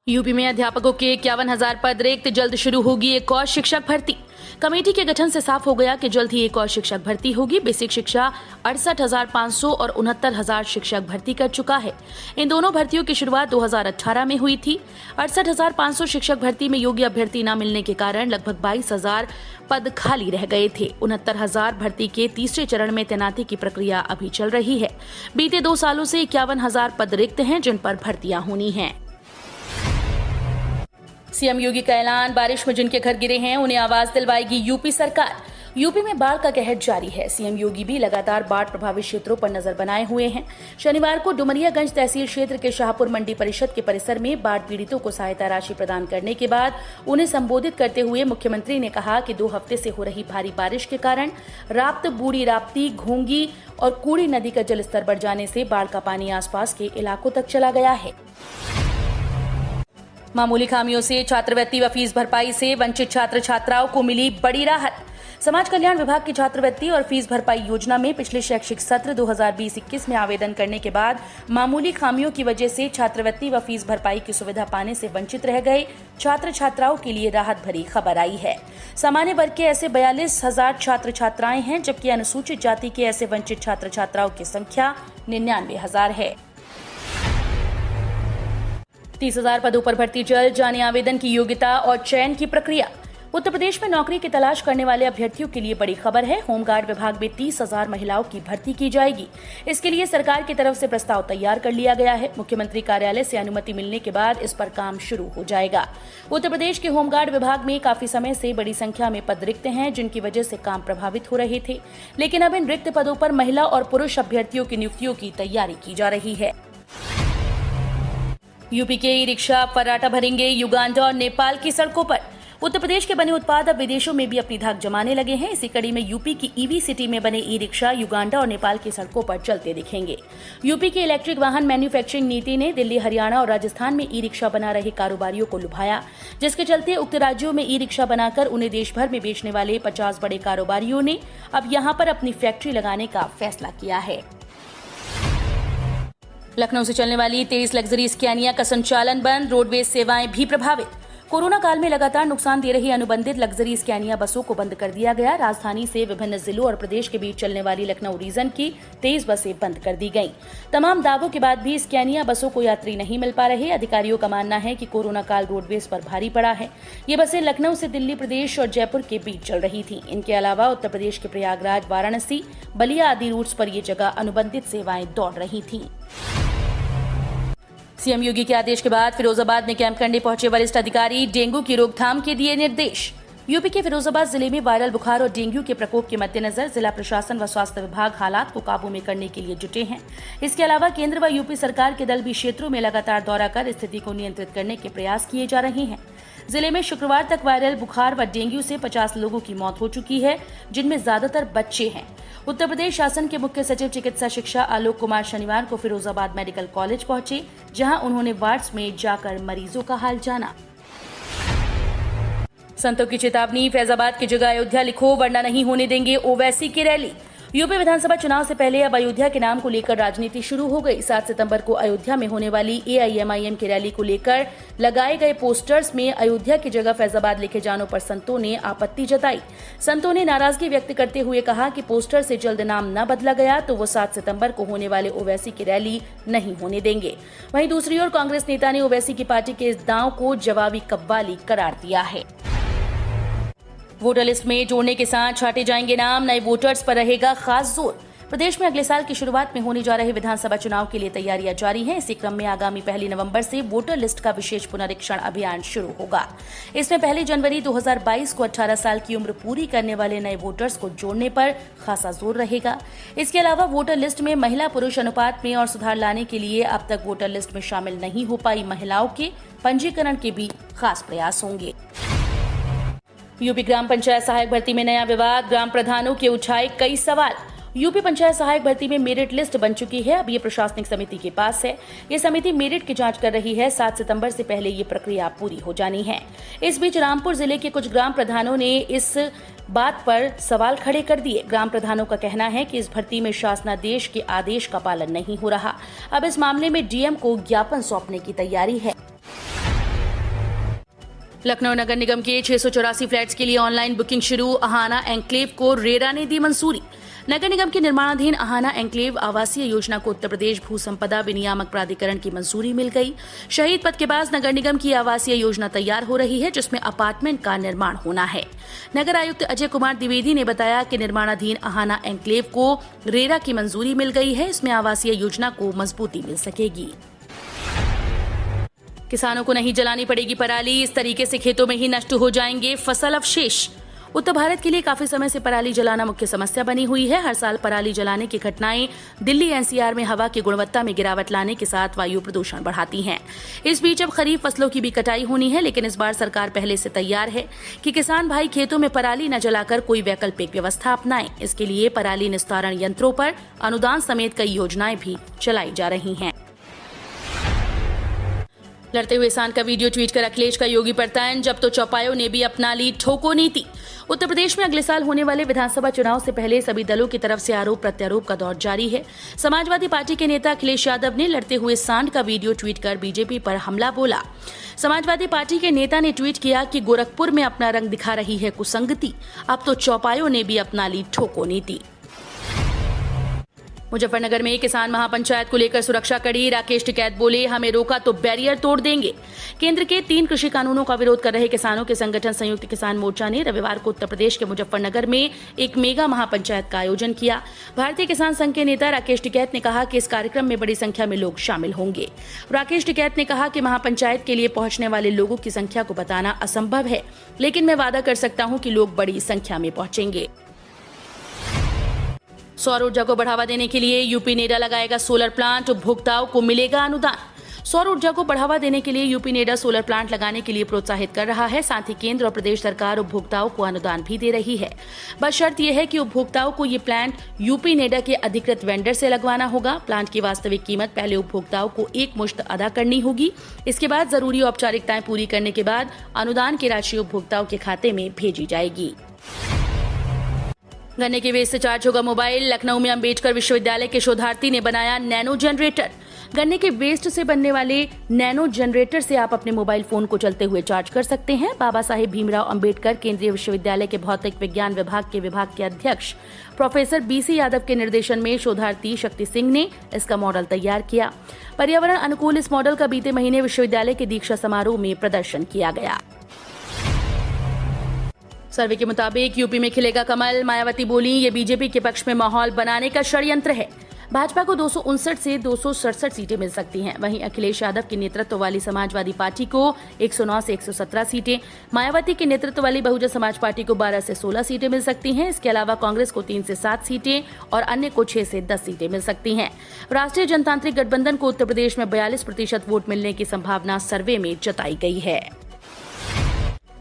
UP में अध्यापकों के 51,000 पद रिक्त, जल्द शुरू होगी एक और शिक्षक भर्ती। कमेटी के गठन से साफ हो गया कि जल्द ही एक और शिक्षक भर्ती होगी। बेसिक शिक्षा 68,500 और 69,000 शिक्षक भर्ती कर चुका है। इन दोनों भर्तियों की शुरुआत 2018 में हुई थी। 68,500 शिक्षक भर्ती में योग्य अभ्यर्थी न मिलने के कारण लगभग 22,000 पद खाली रह गए थे। 69,000 भर्ती के तीसरे चरण में तैनाती की प्रक्रिया अभी चल रही है। बीते 2 सालों से 51,000 पद रिक्त हैं, जिन पर भर्तियां होनी हैं। सीएम योगी का ऐलान, बारिश में जिनके घर गिरे हैं उन्हें आवास दिलवाएगी यूपी सरकार। यूपी में बाढ़ का कहर जारी है। सीएम योगी भी लगातार बाढ़ प्रभावित क्षेत्रों पर नजर बनाए हुए हैं। शनिवार को डुमरियागंज तहसील क्षेत्र के शाहपुर मंडी परिषद के परिसर में बाढ़ पीड़ितों को सहायता राशि प्रदान करने के बाद उन्हें संबोधित करते हुए मुख्यमंत्री ने कहा कि 2 हफ्ते से हो रही भारी बारिश के कारण राप्त, बूढ़ी राप्ती, घोंगी और कूड़ी नदी का जलस्तर बढ़ जाने से बाढ़ का पानी आसपास के इलाकों तक चला गया है। मामूली खामियों से छात्रवृत्ति व फीस भरपाई से वंचित छात्र छात्राओं को मिली बड़ी राहत। समाज कल्याण विभाग की छात्रवृत्ति और फीस भरपाई योजना में पिछले शैक्षिक सत्र 2020-21 में आवेदन करने के बाद मामूली खामियों की वजह से छात्रवृत्ति व फीस भरपाई की सुविधा पाने से वंचित रह गए छात्र छात्राओं के लिए राहत भरी खबर आई है। सामान्य वर्ग के ऐसे 42,000 छात्र छात्राएं हैं, जबकि अनुसूचित जाति के ऐसे वंचित छात्र छात्राओं की संख्या 99,000 है। 30,000 पदों पर भर्ती जल्द, जाने आवेदन की योग्यता और चयन की प्रक्रिया। उत्तर प्रदेश में नौकरी की तलाश करने वाले अभ्यर्थियों के लिए बड़ी खबर है। होमगार्ड विभाग में 30,000 महिलाओं की भर्ती की जाएगी। इसके लिए सरकार की तरफ से प्रस्ताव तैयार कर लिया गया है। मुख्यमंत्री कार्यालय से अनुमति मिलने के बाद इस पर काम शुरू हो जाएगा। उत्तर प्रदेश के होमगार्ड विभाग में काफी समय से बड़ी संख्या में पद रिक्त हैं, जिनकी वजह से काम प्रभावित हो रहे थे। लेकिन अब इन रिक्त पदों पर महिला और पुरुष अभ्यर्थियों की नियुक्तियों की तैयारी की जा रही है। यूपी के ई रिक्शा फर्राटा भरेंगे युगांडा और नेपाल की सड़कों पर। उत्तर प्रदेश के बने उत्पाद अब विदेशों में भी अपनी धाक जमाने लगे हैं। इसी कड़ी में यूपी की ईवी सिटी में बने ई रिक्शा युगांडा और नेपाल की सड़कों पर चलते दिखेंगे। यूपी की इलेक्ट्रिक वाहन मैन्युफैक्चरिंग नीति ने दिल्ली, हरियाणा और राजस्थान में ई रिक्शा बना रहे कारोबारियों को लुभाया, जिसके चलते उक्त राज्यों में ई रिक्शा बनाकर उन्हें देश भर में बेचने वाले 50 बड़े कारोबारियों ने अब यहां पर अपनी फैक्ट्री लगाने का फैसला किया है। लखनऊ से चलने वाली 23 लग्जरी स्कैनिया का संचालन बंद, रोडवेज सेवाएं भी प्रभावित। कोरोना काल में लगातार नुकसान दे रही अनुबंधित लग्जरी स्कैनिया बसों को बंद कर दिया गया। राजधानी से विभिन्न जिलों और प्रदेश के बीच चलने वाली लखनऊ रीजन की 23 बसें बंद कर दी गईं। तमाम दावों के बाद भी स्कैनिया बसों को यात्री नहीं मिल पा रहे। अधिकारियों का मानना है कि कोरोना काल रोडवेज पर भारी पड़ा है। ये बसें लखनऊ से दिल्ली, प्रदेश और जयपुर के बीच चल रही थी। इनके अलावा उत्तर प्रदेश के प्रयागराज, वाराणसी, बलिया आदि रूट्स पर ये जगह अनुबंधित सेवाएं दौड़ रही थी। सीएम योगी के आदेश के बाद फिरोजाबाद में कैंप करने पहुंचे वरिष्ठ अधिकारी, डेंगू की रोकथाम के दिए निर्देश। यूपी के फिरोजाबाद जिले में वायरल बुखार और डेंगू के प्रकोप के मद्देनजर जिला प्रशासन व स्वास्थ्य विभाग हालात को काबू में करने के लिए जुटे हैं। इसके अलावा केंद्र व यूपी सरकार के दल भी क्षेत्रों में लगातार दौरा कर स्थिति को नियंत्रित करने के प्रयास किए जा रहे हैं। जिले में शुक्रवार तक वायरल बुखार व डेंगू से 50 लोगों की मौत हो चुकी है, जिनमें ज्यादातर बच्चे हैं। उत्तर प्रदेश शासन के मुख्य सचिव चिकित्सा शिक्षा आलोक कुमार शनिवार को फिरोजाबाद मेडिकल कॉलेज पहुंचे, जहां उन्होंने वार्ड्स में जाकर मरीजों का हाल जाना। संतों की चेतावनी, फैजाबाद की जगह अयोध्या लिखो वरना नहीं होने देंगे ओवैसी की रैली। यूपी विधानसभा चुनाव से पहले अब अयोध्या के नाम को लेकर राजनीति शुरू हो गई। 7 सितंबर को अयोध्या में होने वाली AIMIM की रैली को लेकर लगाए गए पोस्टर्स में अयोध्या की जगह फैजाबाद लिखे जाने पर संतों ने आपत्ति जताई। संतों ने नाराजगी व्यक्त करते हुए कहा कि पोस्टर से जल्द नाम न बदला गया तो वो 7 सितंबर को होने वाले ओवैसी की रैली नहीं होने देंगे। वहीं दूसरी ओर कांग्रेस नेता ने ओवैसी की पार्टी के इस दांव को जवाबी कव्वाली करार दिया है। वोटर लिस्ट में जोड़ने के साथ छांटे जाएंगे नाम, नए वोटर्स पर रहेगा खास जोर। प्रदेश में अगले साल की शुरुआत में होने जा रहे विधानसभा चुनाव के लिए तैयारियां जारी हैं। इसी क्रम में आगामी 1 नवंबर से वोटर लिस्ट का विशेष पुनरीक्षण अभियान शुरू होगा। इसमें 1 जनवरी 2022 को 18 साल की उम्र पूरी करने वाले नए वोटर्स को जोड़ने पर खासा जोर रहेगा। इसके अलावा वोटर लिस्ट में महिला पुरुष अनुपात में और सुधार लाने के लिए अब तक वोटर लिस्ट में शामिल नहीं हो पाई महिलाओं के पंजीकरण के भी खास प्रयास होंगे। यूपी ग्राम पंचायत सहायक भर्ती में नया विवाद, ग्राम प्रधानों के उठाए कई सवाल। यूपी पंचायत सहायक भर्ती में मेरिट लिस्ट बन चुकी है। अब ये प्रशासनिक समिति के पास है। ये समिति मेरिट की जांच कर रही है। 7 सितंबर से पहले ये प्रक्रिया पूरी हो जानी है। इस बीच रामपुर जिले के कुछ ग्राम प्रधानों ने इस बात पर सवाल खड़े कर दिए। ग्राम प्रधानों का कहना है कि इस भर्ती में शासनादेश के आदेश का पालन नहीं हो रहा। अब इस मामले में डीएम को ज्ञापन सौंपने की तैयारी है। लखनऊ नगर निगम के 684 फ्लैट्स के लिए ऑनलाइन बुकिंग शुरू। अहाना एन्क्लेव को रेरा ने दी मंजूरी। नगर निगम के निर्माणाधीन अहाना एन्क्लेव आवासीय योजना को उत्तर प्रदेश भू संपदा विनियामक प्राधिकरण की मंजूरी मिल गई। शहीद पथ के पास नगर निगम की आवासीय योजना तैयार हो रही है, जिसमें अपार्टमेंट का निर्माण होना है। नगर आयुक्त अजय कुमार द्विवेदी ने बताया कि निर्माणाधीन अहाना एन्क्लेव को रेरा की मंजूरी मिल गई है। इसमें आवासीय योजना को मजबूती मिल सकेगी। किसानों को नहीं जलानी पड़ेगी पराली, इस तरीके से खेतों में ही नष्ट हो जाएंगे फसल अवशेष। उत्तर भारत के लिए काफी समय से पराली जलाना मुख्य समस्या बनी हुई है। हर साल पराली जलाने की घटनाएं दिल्ली एनसीआर में हवा की गुणवत्ता में गिरावट लाने के साथ वायु प्रदूषण बढ़ाती हैं। इस बीच अब खरीफ फसलों की भी कटाई होनी है, लेकिन इस बार सरकार पहले से तैयार है कि किसान भाई खेतों में पराली न जलाकर कोई वैकल्पिक व्यवस्था अपनाएं। इसके लिए पराली निस्तारण यंत्रों पर अनुदान समेत कई योजनाएं भी चलाई जा रही हैं। लड़ते हुए किसान का वीडियो ट्वीट कर अखिलेश का योगी पर तंज, जब तो चौपायों ने भी अपना ली ठोको नीति। उत्तर प्रदेश में अगले साल होने वाले विधानसभा चुनाव से पहले सभी दलों की तरफ से आरोप प्रत्यारोप का दौर जारी है। समाजवादी पार्टी के नेता अखिलेश यादव ने लड़ते हुए सांड का वीडियो ट्वीट कर बीजेपी पर हमला बोला। समाजवादी पार्टी के नेता ने ट्वीट किया कि गोरखपुर में अपना रंग दिखा रही है कुसंगति, अब तो चौपायों ने भी अपना ली ठोको नीति। मुजफ्फरनगर में किसान महापंचायत को लेकर सुरक्षा कड़ी। राकेश टिकैत बोले, हमें रोका तो बैरियर तोड़ देंगे। केंद्र के 3 कृषि कानूनों का विरोध कर रहे किसानों के संगठन संयुक्त किसान मोर्चा ने रविवार को उत्तर प्रदेश के मुजफ्फरनगर में एक मेगा महापंचायत का आयोजन किया। भारतीय किसान संघ के नेता राकेश टिकैत ने कहा कि इस कार्यक्रम में बड़ी संख्या में लोग शामिल होंगे। राकेश टिकैत ने कहा कि महापंचायत के लिए पहुंचने वाले लोगों की संख्या को बताना असंभव है, लेकिन मैं वादा कर सकता हूं कि लोग बड़ी संख्या में पहुंचेंगे। सौर ऊर्जा को बढ़ावा देने के लिए यूपी नेडा लगाएगा सोलर प्लांट, उपभोक्ताओं को मिलेगा अनुदान। सौर ऊर्जा को बढ़ावा देने के लिए यूपी नेडा सोलर प्लांट लगाने के लिए प्रोत्साहित कर रहा है। साथ ही केंद्र और प्रदेश सरकार उपभोक्ताओं को अनुदान भी दे रही है। बस शर्त यह है कि उपभोक्ताओं को ये प्लांट यूपी नेडा के अधिकृत वेंडर से लगवाना होगा। प्लांट की वास्तविक कीमत पहले उपभोक्ताओं को एक मुश्त अदा करनी होगी। इसके बाद जरूरी औपचारिकताएं पूरी करने के बाद अनुदान की राशि उपभोक्ताओं के खाते में भेजी जाएगी। गन्ने के वेस्ट से चार्ज होगा मोबाइल। लखनऊ में अंबेडकर विश्वविद्यालय के शोधार्थी ने बनाया नैनो जनरेटर। गन्ने के वेस्ट से बनने वाले नैनो जनरेटर से आप अपने मोबाइल फोन को चलते हुए चार्ज कर सकते हैं। बाबा साहेब भीमराव अंबेडकर केंद्रीय विश्वविद्यालय के भौतिक विज्ञान विभाग के अध्यक्ष प्रोफेसर बीसी यादव के निर्देशन में शोधार्थी शक्ति सिंह ने इसका मॉडल तैयार किया। पर्यावरण अनुकूल इस मॉडल का बीते महीने विश्वविद्यालय के दीक्षा समारोह में प्रदर्शन किया गया। सर्वे के मुताबिक यूपी में खिलेगा कमल। मायावती बोली, ये बीजेपी के पक्ष में माहौल बनाने का षड्यंत्र है। भाजपा को 259 से 267 सीटें मिल सकती हैं। वहीं अखिलेश यादव के नेतृत्व वाली समाजवादी पार्टी को 109 से 117 सीटें, मायावती के नेतृत्व वाली बहुजन समाज पार्टी को 12 से 16 सीटें मिल सकती हैं। इसके अलावा कांग्रेस को 3 से 7 सीटें और अन्य को 6 से 10 सीटें मिल सकती हैं। राष्ट्रीय जनतांत्रिक गठबंधन को उत्तर प्रदेश में 42% वोट मिलने की संभावना सर्वे में जताई गई है।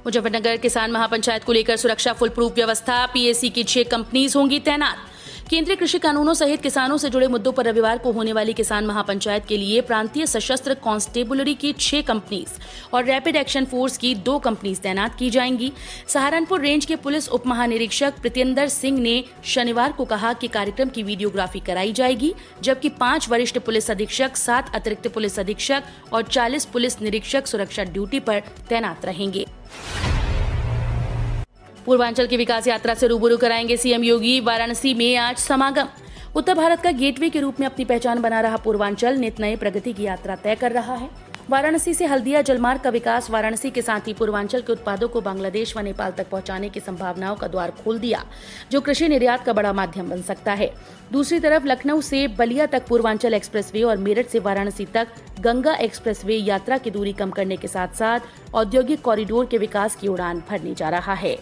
मुजफ्फरनगर किसान महापंचायत को लेकर सुरक्षा फुल प्रूफ व्यवस्था। पीएसी की 6 कंपनीज होंगी तैनात। केंद्रीय कृषि कानूनों सहित किसानों से जुड़े मुद्दों पर रविवार को होने वाली किसान महापंचायत के लिए प्रांतीय सशस्त्र कांस्टेबुलरी की 6 कंपनीज और रैपिड एक्शन फोर्स की 2 कंपनीज तैनात की जाएंगी। सहारनपुर रेंज के पुलिस उप महानिरीक्षक प्रीतेंद्र सिंह ने शनिवार को कहा कि कार्यक्रम की वीडियोग्राफी कराई जाएगी, जबकि 5 वरिष्ठ पुलिस अधीक्षक, 7 अतिरिक्त पुलिस अधीक्षक और 40 पुलिस निरीक्षक सुरक्षा ड्यूटी पर तैनात रहेंगे। पूर्वांचल की विकास यात्रा से रूबरू कराएंगे सीएम योगी। वाराणसी में आज समागम। उत्तर भारत का गेटवे के रूप में अपनी पहचान बना रहा पूर्वांचल नित नए प्रगति की यात्रा तय कर रहा है। वाराणसी से हल्दिया जलमार्ग का विकास वाराणसी के साथ ही पूर्वांचल के उत्पादों को बांग्लादेश व नेपाल तक पहुंचाने की संभावनाओं का द्वार खोल दिया, जो कृषि निर्यात का बड़ा माध्यम बन सकता है। दूसरी तरफ लखनऊ से बलिया तक पूर्वांचल एक्सप्रेसवे और मेरठ से वाराणसी तक गंगा एक्सप्रेसवे यात्रा की दूरी कम करने के साथ साथ औद्योगिक कॉरिडोर के विकास की उड़ान भरने जा रहा है।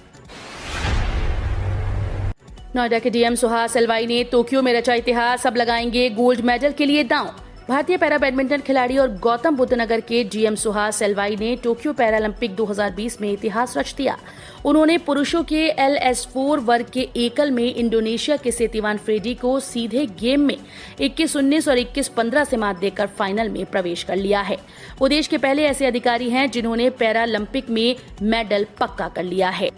नोएडा के डीएम सुहास एलवाई ने टोक्यो में रचा इतिहास, अब लगाएंगे गोल्ड मेडल के लिए दांव। भारतीय पैरा बैडमिंटन खिलाड़ी और गौतम बुद्ध नगर के डीएम सुहास एलवाई ने टोक्यो पैरालंपिक 2020 में इतिहास रच दिया। उन्होंने पुरुषों के LS4 वर्ग के एकल में इंडोनेशिया के सेतिवान फ्रेडी को सीधे गेम में 21-19 और 21-15 से मात देकर फाइनल में प्रवेश कर लिया है। वो देश के पहले ऐसे अधिकारी हैं जिन्होंने पैरालंपिक में मेडल पक्का कर लिया है।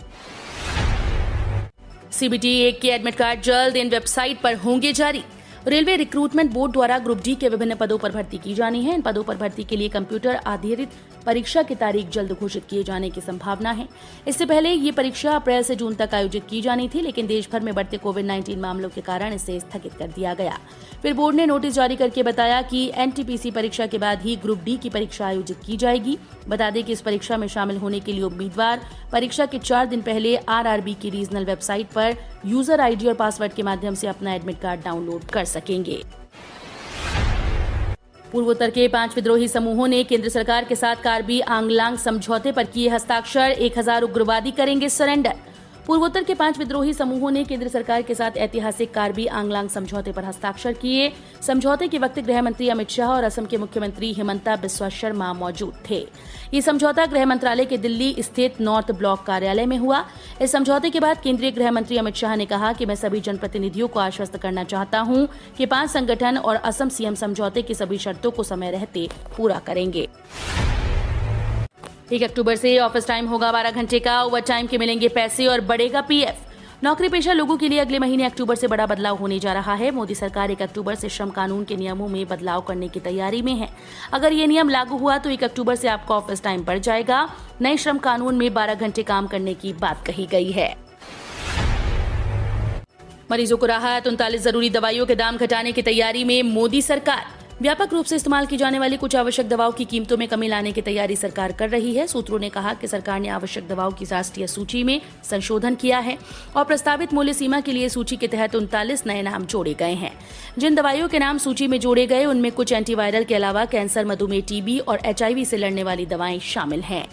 CBT 1 के एडमिट कार्ड जल्द इन वेबसाइट पर होंगे जारी। रेलवे रिक्रूटमेंट बोर्ड द्वारा ग्रुप डी के विभिन्न पदों पर भर्ती की जानी है। इन पदों पर भर्ती के लिए कंप्यूटर आधारित परीक्षा की तारीख जल्द घोषित किए जाने की संभावना है। इससे पहले ये परीक्षा अप्रैल से जून तक आयोजित की जानी थी, लेकिन देश भर में बढ़ते कोविड-19 मामलों के कारण इसे स्थगित कर दिया गया। फिर बोर्ड ने नोटिस जारी करके बताया कि एनटीपीसी परीक्षा के बाद ही ग्रुप डी की परीक्षा आयोजित की जाएगी। बता दें कि इस परीक्षा में शामिल होने के लिए उम्मीदवार परीक्षा के 4 दिन पहले आरआरबी की रीजनल वेबसाइट पर यूजर आईडी और पासवर्ड के माध्यम से अपना एडमिट कार्ड डाउनलोड कर सकेंगे। पूर्वोत्तर के 5 विद्रोही समूहों ने केंद्र सरकार के साथ कार्बी आंगलांग समझौते पर किए हस्ताक्षर। 1000 उग्रवादी करेंगे सरेंडर। पूर्वोत्तर के 5 विद्रोही समूहों ने केंद्र सरकार के साथ ऐतिहासिक कार्बी आंगलांग समझौते पर हस्ताक्षर किए। समझौते के वक्त गृह मंत्री अमित शाह और असम के मुख्यमंत्री हिमंता बिस्वा शर्मा मौजूद थे। ये समझौता गृह मंत्रालय के दिल्ली स्थित नॉर्थ ब्लॉक कार्यालय में हुआ। इस समझौते के बाद केंद्रीय गृह मंत्री अमित शाह ने कहा कि मैं सभी जनप्रतिनिधियों को आश्वस्त करना चाहता हूं कि 5 संगठन और असम सीएम समझौते की सभी शर्तों को समय रहते पूरा करेंगे। 1 अक्टूबर से ऑफिस टाइम होगा 12 घंटे का। ओवर टाइम के मिलेंगे पैसे और बढ़ेगा पीएफ। नौकरी पेशा लोगों के लिए अगले महीने अक्टूबर से बड़ा बदलाव होने जा रहा है। मोदी सरकार 1 अक्टूबर से श्रम कानून के नियमों में बदलाव करने की तैयारी में है। अगर ये नियम लागू हुआ तो 1 अक्टूबर से आपका ऑफिस टाइम बढ़ जाएगा। नए श्रम कानून में 12 घंटे काम करने की बात कही गई है। मरीजों को राहत। 39 जरूरी दवाइयों के दाम घटाने की तैयारी में मोदी सरकार। व्यापक रूप से इस्तेमाल की जाने वाली कुछ आवश्यक दवाओं की कीमतों में कमी लाने की तैयारी सरकार कर रही है। सूत्रों ने कहा कि सरकार ने आवश्यक दवाओं की राष्ट्रीय सूची में संशोधन किया है और प्रस्तावित मूल्य सीमा के लिए सूची के तहत 39 नए नाम जोड़े गए हैं। जिन दवाइयों के नाम सूची में जोड़े गए उनमें कुछ एंटीवायरल के अलावा कैंसर, मधुमेह, टीबी और HIV से लड़ने वाली दवाएं शामिल हैं।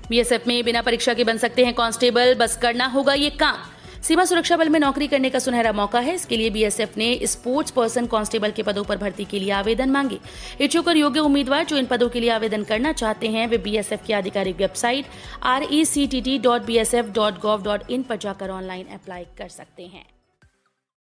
बीएसएफ में बिना परीक्षा के बन सकते हैं कांस्टेबल, बस करना होगा ये काम। सीमा सुरक्षा बल में नौकरी करने का सुनहरा मौका है। इसके लिए बीएसएफ ने स्पोर्ट्स पर्सन कांस्टेबल के पदों पर भर्ती के लिए आवेदन मांगे। इच्छुक और योग्य उम्मीदवार जो इन पदों के लिए आवेदन करना चाहते हैं वे बीएसएफ की आधिकारिक वेबसाइट rectt.bsf.gov.in पर जाकर ऑनलाइन अप्लाई कर सकते हैं।